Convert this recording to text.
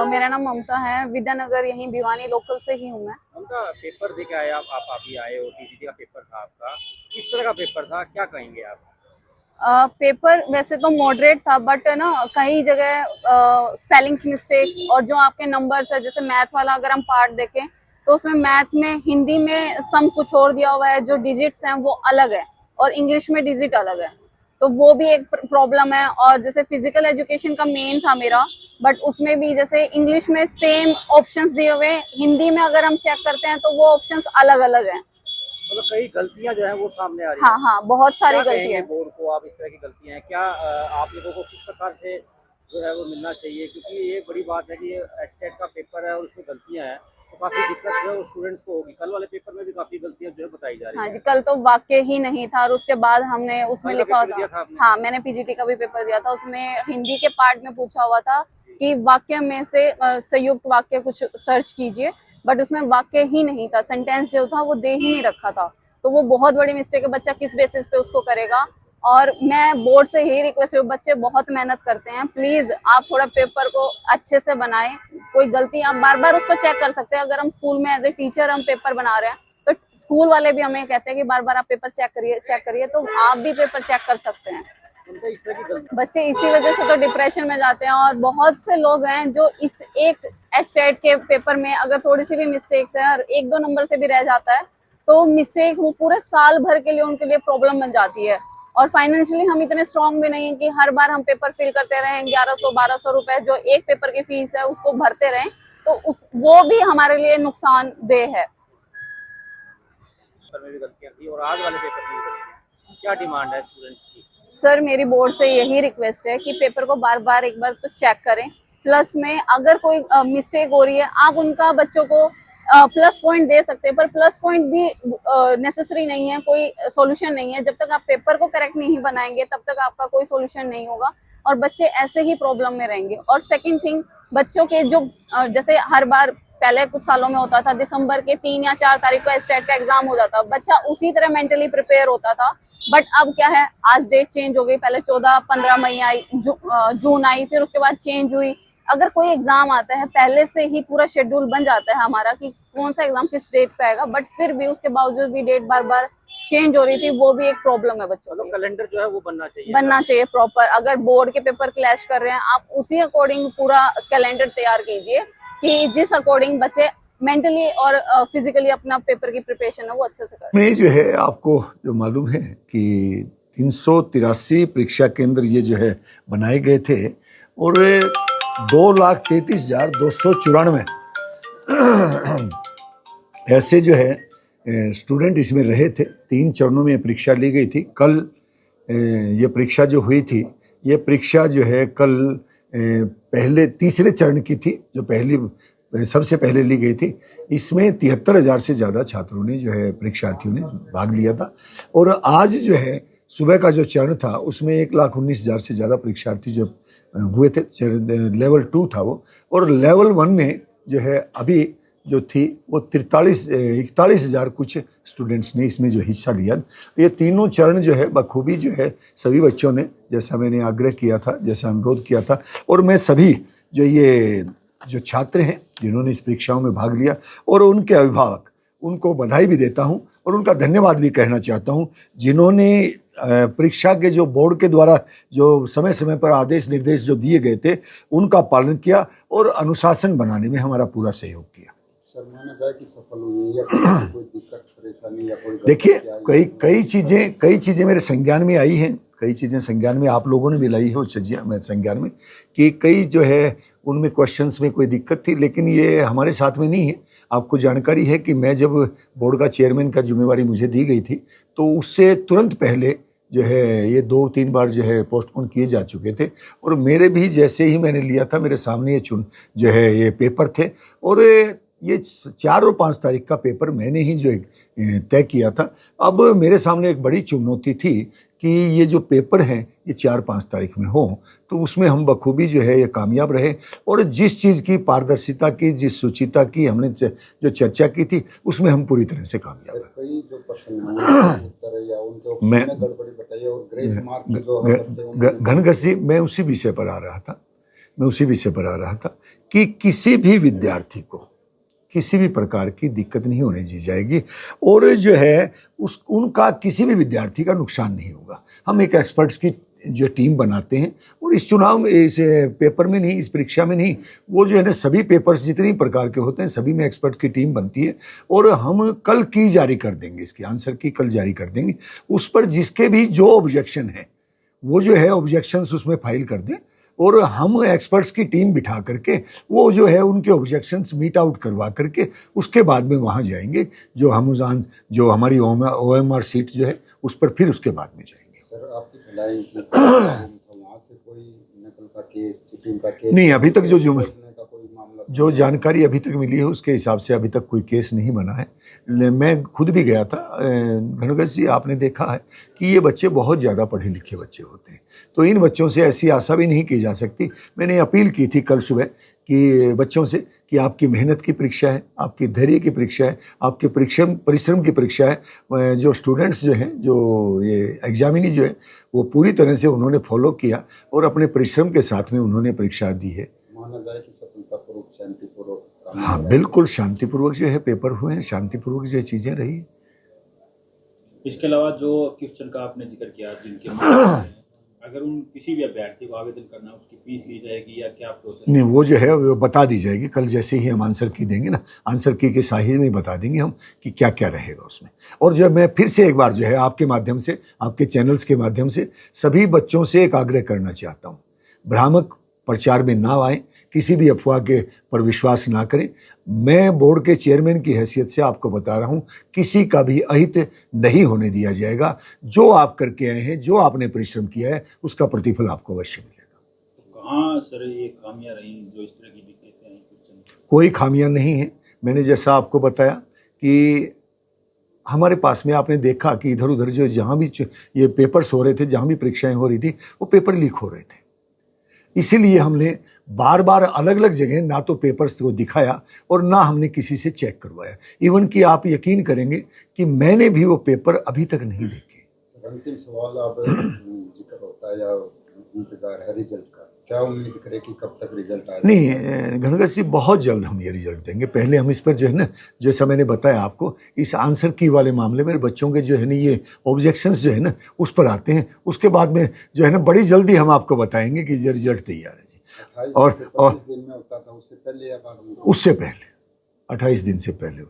मेरा नाम ममता है, विद्यानगर यहीं भिवानी लोकल से ही हूँ मैं। उनका पेपर दे के आए आप अभी आए हो, टीजीटी का पेपर था आपका। किस तरह का पेपर था, क्या कहेंगे आप? पेपर वैसे तो मॉडरेट था, बट ना कई जगह स्पेलिंग्स मिस्टेक्स और जो आपके नंबर्स है, जैसे मैथ वाला अगर हम पार्ट देखें तो उसमें मैथ में हिंदी में सम कुछ और दिया हुआ है, जो डिजिट्स हैं वो अलग है और इंग्लिश में डिजिट अलग है, तो वो भी एक प्रॉब्लम है। और जैसे फिजिकल एजुकेशन का मेन था मेरा, बट उसमें भी जैसे इंग्लिश में सेम ऑप्शंस दिए हुए, हिंदी में अगर हम चेक करते हैं तो वो ऑप्शंस अलग अलग हैं। मतलब कई गलतियां जो है वो सामने आ रही हाँ हैं। हाँ, बहुत सारी क्या कहेंगे गलतियां। बोर्ड को आप, इस तरह की गलतियां हैं क्या? आप लोगों को किस प्रकार से जो है वो मिलना चाहिए, क्योंकि ये बड़ी बात है कि ये स्टेट का पेपर है और उसमें गलतियां हैं तो काफ़ी दिक्कत जो है वो स्टूडेंट्स को होगी। कल वाले पेपर में भी काफ़ी गलतियां जो है बताई जा हाँ रही जी, है। कल तो वाक्य ही नहीं था और उसके बाद हमने उसमें कल का लिखा पेपर होता। दिया था आपने? हाँ, मैंने पीजीटी का भी पेपर दिया था, उसमें हिंदी के पार्ट में पूछा हुआ था कि वाक्य में से संयुक्त वाक्य कुछ सर्च कीजिए, बट उसमें वाक्य ही नहीं था, सेंटेंस जो था वो दे ही नहीं रखा था। तो वो बहुत बड़ी मिस्टेक है, बच्चा किस बेसिस पे उसको करेगा। और मैं बोर्ड से ही रिक्वेस्ट, बच्चे बहुत मेहनत करते हैं, प्लीज आप थोड़ा पेपर को अच्छे से बनाएं। कोई गलती आप बार बार उसको चेक कर सकते हैं। अगर हम स्कूल में एज ए टीचर हम पेपर बना रहे हैं तो स्कूल वाले भी हमें कहते हैं कि बार बार आप पेपर चेक करिए, तो आप भी पेपर चेक कर सकते हैं। उनका इस तरह की गलती। बच्चे इसी वजह से तो डिप्रेशन में जाते हैं, और बहुत से लोग हैं जो इस एक स्टेट के पेपर में अगर थोड़ी सी भी मिस्टेक्स है और एक दो नंबर से भी रह जाता है तो मिस्टेक वो पूरे साल भर के लिए उनके लिए प्रॉब्लम बन जाती है। और फाइनेंशियली हम इतने स्ट्रांग भी नहीं है कि हर बार हम पेपर फिल करते रहें, 1100-1200 रुपए जो एक पेपर की फीस है उसको भरते रहें, तो उस वो भी हमारे लिए नुकसानदेह है। पेपर में भी गलतियां थी और आज वाले पेपर में भी गलतियां, क्या डिमांड है स्टूडेंट्स की? सर, मेरी बोर्ड से यही रिक्वेस्ट है कि पेपर को बार बार एक बार तो चेक करें। प्लस में अगर कोई मिस्टेक हो रही है, आप उनका बच्चों को प्लस पॉइंट दे सकते हैं, पर प्लस पॉइंट भी नेसेसरी नहीं है, कोई सॉल्यूशन नहीं है। जब तक आप पेपर को करेक्ट नहीं बनाएंगे तब तक आपका कोई सॉल्यूशन नहीं होगा और बच्चे ऐसे ही प्रॉब्लम में रहेंगे। और सेकंड थिंग, बच्चों के जो जैसे हर बार पहले कुछ सालों में होता था, दिसंबर के 3 या 4 तारीख को स्टेट का एग्जाम हो जाता, बच्चा उसी तरह मेंटली प्रिपेयर होता था। बट अब क्या है, आज डेट चेंज हो गई, पहले 14-15 मई आई, जून आई, फिर उसके बाद चेंज हुई। अगर कोई एग्जाम आता है पहले से ही पूरा शेड्यूल बन जाता है हमारा कि कौन सा एग्जाम किस डेट पे आएगा, बट फिर भी उसके बावजूद भी डेट बार बार चेंज हो रही थी, वो भी एक प्रॉब्लम है बच्चों मतलब की। कैलेंडर जो है वो बनना चाहिए प्रॉपर। अगर बोर्ड के पेपर क्लैश कर रहे हैं, आप उसी अकॉर्डिंग पूरा कैलेंडर तैयार कीजिए कि जिस अकॉर्डिंग बच्चे मेंटली और फिजिकली अपना पेपर की प्रिपरेशन है वो अच्छे से करें। में जो है आपको जो मालूम है कि 383 परीक्षा केंद्र ये जो है बनाए गए थे और 2,33,294 ऐसे जो है स्टूडेंट इसमें रहे थे। 3 चरणों में परीक्षा ली गई थी। कल ये परीक्षा जो हुई थी, ये परीक्षा जो है कल पहले तीसरे चरण की थी, जो सबसे पहले ली गई थी। इसमें 73,000 से ज़्यादा छात्रों ने जो है परीक्षार्थियों ने भाग लिया था। और आज जो है सुबह का जो चरण था उसमें 1,19,000 से ज़्यादा परीक्षार्थी जो हुए थे। लेवल 2 था वो। और लेवल 1 में जो है अभी जो थी वो 41,000 कुछ स्टूडेंट्स ने इसमें जो हिस्सा लिया। ये तीनों चरण जो है बखूबी जो है सभी बच्चों ने, जैसा मैंने आग्रह किया था, जैसा अनुरोध किया था, और मैं सभी जो छात्र हैं जिन्होंने इस परीक्षाओं में भाग लिया और उनके अभिभावक, उनको बधाई भी देता हूं और उनका धन्यवाद भी कहना चाहता हूं, जिन्होंने परीक्षा के जो बोर्ड के द्वारा जो समय समय पर आदेश निर्देश जो दिए गए थे उनका पालन किया और अनुशासन बनाने में हमारा पूरा सहयोग किया। कि सफल हुई या कोई दिक्कत परेशानी या कोई? देखिए, कई चीज़ें मेरे संज्ञान में आई हैं, कई चीज़ें संज्ञान में आप लोगों ने भी लाई है और मेरे संज्ञान में कि कई जो है उनमें क्वेश्चंस में कोई दिक्कत थी, लेकिन ये हमारे साथ में नहीं है। आपको जानकारी है कि मैं जब बोर्ड का चेयरमैन का जिम्मेवारी मुझे दी गई थी तो उससे तुरंत पहले जो है ये 2-3 बार जो है पोस्टपोन किए जा चुके थे। और मेरे भी जैसे ही मैंने लिया था, मेरे सामने ये पेपर थे और ये 4 और 5 तारीख का पेपर मैंने ही जो तय किया था। अब मेरे सामने एक बड़ी चुनौती थी कि ये जो पेपर हैं ये 4-5 तारीख में हो, तो उसमें हम बखूबी जो है ये कामयाब रहे। और जिस चीज़ की पारदर्शिता की, जिस सुचिता की हमने जो चर्चा की थी उसमें हम पूरी तरह से कामयाब रहे। कई जो प्रश्न उत्तर या उनके में गड़बड़ी बताइए और ग्रेस मार्क जो है घनघसी मैं उसी विषय पर आ रहा था कि किसी भी विद्यार्थी को किसी भी प्रकार की दिक्कत नहीं होने दी जाएगी और जो है उनका किसी भी विद्यार्थी का नुकसान नहीं होगा। हम एक एक्सपर्ट्स की जो टीम बनाते हैं और इस चुनाव में, इस पेपर में नहीं, इस परीक्षा में नहीं, वो जो है ना सभी पेपर्स जितने प्रकार के होते हैं सभी में एक्सपर्ट की टीम बनती है और हम कल की जारी कर देंगे, इसकी आंसर की कल जारी कर देंगे। उस पर जिसके भी जो ऑब्जेक्शन है वो जो है ऑब्जेक्शंस उसमें फाइल कर दें और हम एक्सपर्ट्स की टीम बिठा करके वो जो है उनके ऑब्जेक्शंस मीट आउट करवा करके उसके बाद में वहाँ जाएंगे, जो हम जो हमारी OMR सीट जो है उस पर फिर उसके बाद में जाएंगे। सर आपकी भलाई की वहाँ से कोई नकल का केस, चीटिंग का केस नहीं, अभी तक जो कोई मामला जो जानकारी अभी तक मिली है उसके हिसाब से अभी तक कोई केस नहीं बना है। मैं खुद भी गया था। घनगत जी, आपने देखा है कि ये बच्चे बहुत ज़्यादा पढ़े लिखे बच्चे होते हैं, तो इन बच्चों से ऐसी आशा भी नहीं की जा सकती। मैंने अपील की थी कल सुबह कि बच्चों से कि आपकी मेहनत की परीक्षा है, आपकी धैर्य की परीक्षा है, आपके परिश्रम की परीक्षा है। जो स्टूडेंट्स जो हैं, जो ये एग्जामिनी जो है वो पूरी तरह से उन्होंने फॉलो किया और अपने परिश्रम के साथ में उन्होंने परीक्षा दी है। माना जाए कि सफलतापूर्वक, शांतिपूर्वक। हाँ बिल्कुल, शांतिपूर्वक जो है पेपर हुए हैं, शांतिपूर्वक जो चीज़ें रही। इसके अलावा जो क्वेश्चन का आपने जिक्र किया, जिनके अगर उन किसी भी अभ्यर्थी को आवेदन करना है उसकी फीस ली जाएगी या क्या प्रोसेस? नहीं, वो जो है वो बता दी जाएगी कल, जैसे ही हम आंसर की देंगे ना, आंसर की के साहिर में बता देंगे हम कि क्या क्या रहेगा उसमें। और जो मैं फिर से एक बार जो है आपके माध्यम से, आपके चैनल्स के माध्यम से सभी बच्चों से एक आग्रह करना चाहता हूँ, भ्रामक प्रचार में ना आए, किसी भी अफवाह के पर विश्वास ना करें। मैं बोर्ड के चेयरमैन की हैसियत से आपको बता रहा हूं, किसी का भी अहित नहीं होने दिया जाएगा। जो आप करके आए हैं, जो आपने परिश्रम किया है, उसका प्रतिफल आपको अवश्य मिलेगा। तो कहाँ सर ये खामियां रही जो इस तरह की दिक्कतें आई क्वेश्चन? कोई खामियां नहीं है। मैंने जैसा आपको बताया कि हमारे पास में आपने देखा कि इधर उधर जो जहाँ भी ये पेपर्स हो रहे थे, जहाँ भी परीक्षाएं हो रही थी, वो पेपर लीक हो रहे थे। इसीलिए हमने बार बार अलग अलग जगह ना तो पेपर्स को दिखाया और ना हमने किसी से चेक करवाया। इवन कि आप यकीन करेंगे कि मैंने भी वो पेपर अभी तक नहीं देखे। अंतिम सवाल, अब जिक्र होता है या इंतजार है रिजल्ट का, क्या उम्मीद करें कि कब तक रिजल्ट आएगा? नहीं घनगत जी, बहुत जल्द हम ये रिजल्ट देंगे। पहले हम इस पर जो है ना, जैसा मैंने बताया आपको, इस आंसर की वाले मामले में बच्चों के जो है ना ये ऑब्जेक्शंस जो है ना उस पर आते हैं। उसके बाद में जो है ना बड़ी जल्दी हम आपको बताएंगे कि ये रिजल्ट तैयार है जी। 28 दिन में होता था, उससे पहले या बाद में? उससे पहले 28 दिन से पहले।